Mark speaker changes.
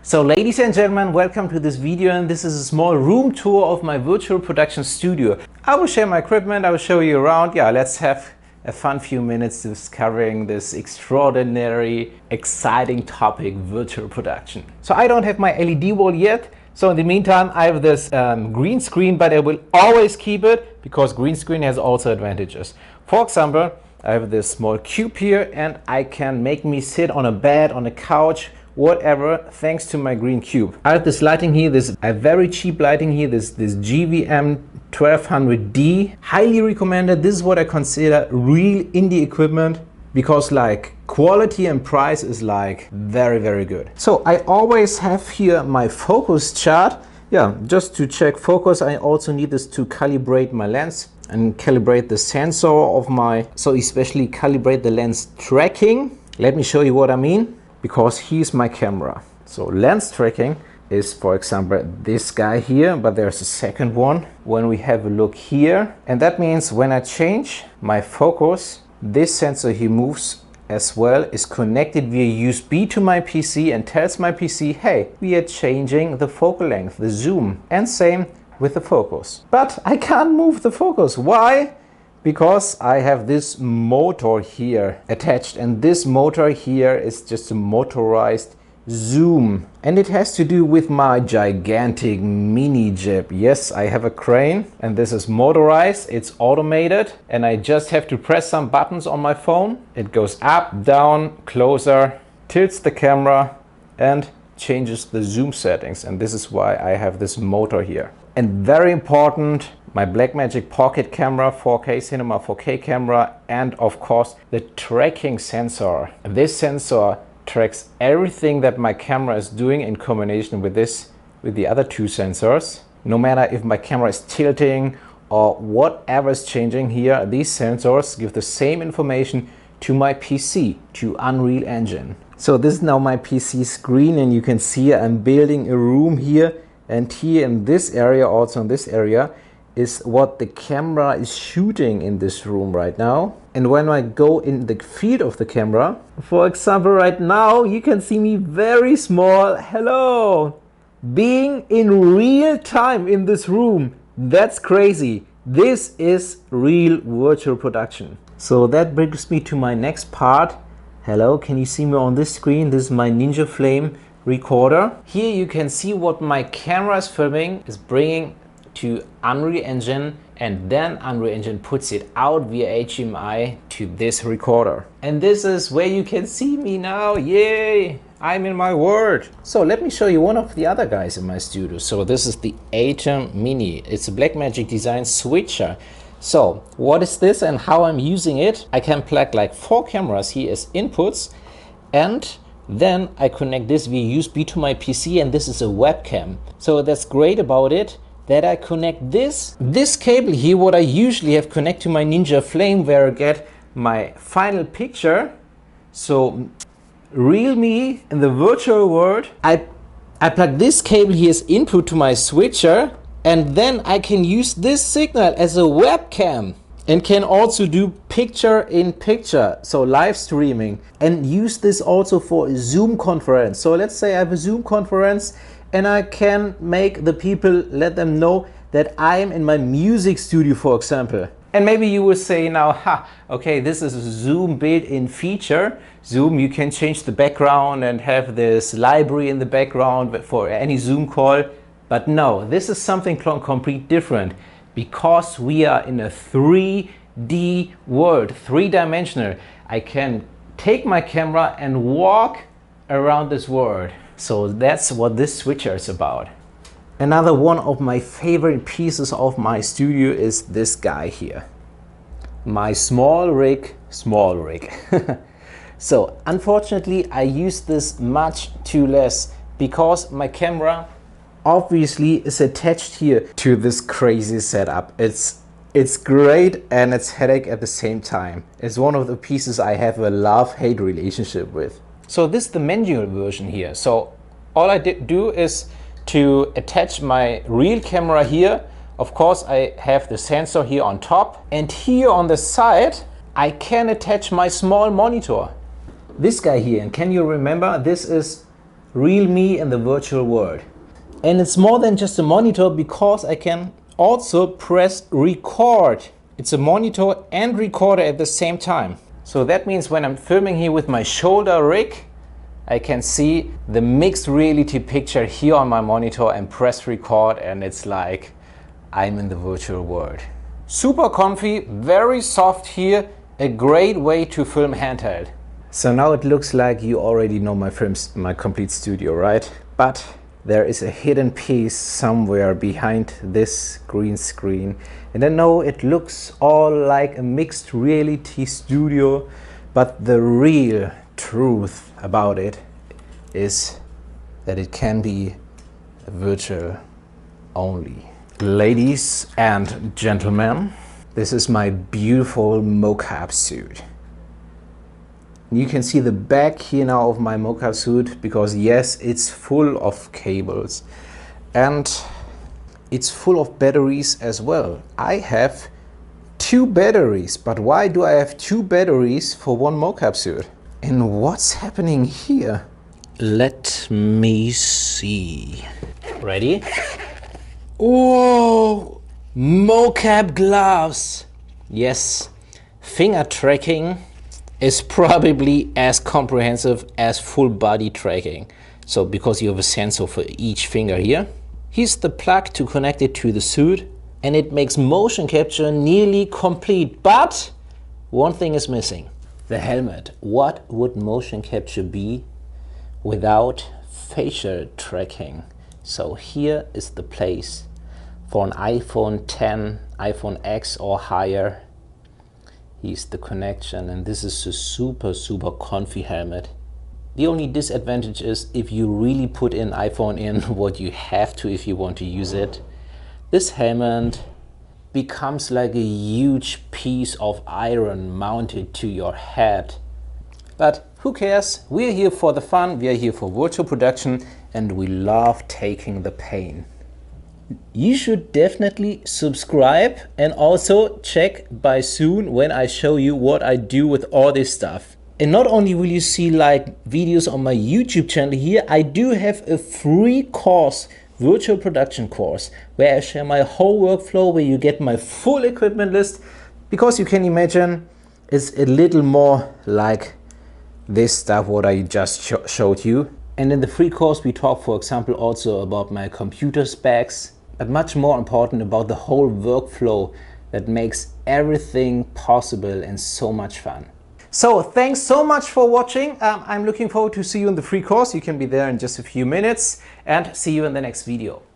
Speaker 1: So ladies and gentlemen, welcome to this video, and this is a small room tour of my virtual production studio. I will share my equipment, I will show you around. Yeah, let's have a fun few minutes discovering this extraordinary, exciting topic, virtual production. So I don't have my LED wall yet. So in the meantime, I have this green screen, but I will always keep it because green screen has also advantages. For example, I have this small cube here and I can make me sit on a bed, on a couch, whatever, thanks to my green cube. I have this lighting here, this a very cheap lighting here, this GVM 1200D. Highly recommended. This is what I consider real indie equipment because like quality and price is like very good. So I always have here my focus chart. Yeah, just to check focus, I also need this to calibrate my lens and calibrate the sensor of my, so especially calibrate the lens tracking. Let me show you what I mean, because here's my camera. So lens tracking is, for example, this guy here, but there's a second one when we have a look here. And that means when I change my focus, this sensor here moves as well, is connected via USB to my PC and tells my PC, hey, we are changing the focal length, the zoom, and same with the focus. But I can't move the focus. Why? Because I have this motor here attached, and this motor here is just a motorized zoom, and it has to do with my gigantic mini jib. Yes, I have a crane and this is motorized, it's automated, and I just have to press some buttons on my phone. It goes up, down, closer, tilts the camera and changes the zoom settings, and this is why I have this motor here. And very important, my Blackmagic pocket camera, 4K cinema 4K camera, and of course the tracking sensor. This sensor tracks everything that my camera is doing in combination with the other two sensors. No matter if my camera is tilting or whatever is changing here, these sensors give the same information to my PC, to Unreal Engine. So this is now my PC screen, and you can see I'm building a room here, and here in this area, also in this area, is what the camera is shooting in this room right now. And when I go in the field of the camera, for example, right now, you can see me very small. Hello! Being in real time in this room, that's crazy. This is real virtual production. So that brings me to my next part. Hello, can you see me on this screen? This is my Ninja Flame recorder. Here you can see what my camera is filming, is bringing to Unreal Engine, and then Unreal Engine puts it out via HDMI to this recorder. And this is where you can see me now. Yay! I'm in my world. So let me show you one of the other guys in my studio. So this is the Atom Mini. It's a Blackmagic design switcher. So what is this and how I'm using it? I can plug like 4 cameras here as inputs, and then I connect this via USB to my PC, and this is a webcam. So that's great about it, that I connect this cable here, what I usually have connect to my Ninja Flame, where I get my final picture. So real me in the virtual world. I plug this cable here as input to my switcher, and then I can use this signal as a webcam and can also do picture in picture, so live streaming, and use this also for a Zoom conference. So let's say I have a Zoom conference and I can make the people, let them know that I'm in my music studio, for example. And maybe you will say now, okay, this is a Zoom built-in feature. Zoom, you can change the background and have this library in the background for any Zoom call. But no, this is something completely different, because we are in a 3D world, 3-dimensional. I can take my camera and walk around this world. So that's what this switcher is about. Another one of my favorite pieces of my studio is this guy here. My small rig. So unfortunately I use this much too less, because my camera obviously is attached here to this crazy setup. It's great and it's headache at the same time. It's one of the pieces I have a love-hate relationship with. So this is the manual version here. So all I do is to attach my real camera here. Of course, I have the sensor here on top, and here on the side I can attach my small monitor. This guy here, and can you remember, this is real me in the virtual world. And it's more than just a monitor because I can also press record. It's a monitor and recorder at the same time. So that means when I'm filming here with my shoulder rig, I can see the mixed reality picture here on my monitor and press record, and it's like I'm in the virtual world. Super comfy, very soft here, a great way to film handheld. So now it looks like you already know my complete studio, right? But there is a hidden piece somewhere behind this green screen. And I know it looks all like a mixed reality studio, but the real truth about it is that it can be virtual only. Ladies and gentlemen, this is my beautiful mocap suit. You can see the back here now of my mocap suit because yes, it's full of cables and it's full of batteries as well. I have 2 batteries, but why do I have 2 batteries for one mocap suit? And what's happening here? Let me see. Ready? Whoa! Mocap gloves! Yes, finger tracking is probably as comprehensive as full body tracking. So because you have a sensor for each finger here. Here's the plug to connect it to the suit, and it makes motion capture nearly complete. But one thing is missing. The helmet. What would motion capture be without facial tracking? So here is the place for an iPhone 10, iPhone X or higher. Here's the connection, and this is a super comfy helmet. The only disadvantage is if you really put in iPhone in what you have to if you want to use it, this helmet becomes like a huge piece of iron mounted to your head. But who cares? We're here for the fun, we are here for virtual production, and we love taking the pain. You should definitely subscribe and also check by soon when I show you what I do with all this stuff. And not only will you see like videos on my YouTube channel here, I do have a free course, virtual production course, where I share my whole workflow, where you get my full equipment list, because you can imagine it's a little more like this stuff what I just showed you. And in the free course we talk, for example, also about my computer specs, but much more important about the whole workflow that makes everything possible and so much fun. So thanks so much for watching. I'm looking forward to see you in the free course. You can be there in just a few minutes, and see you in the next video.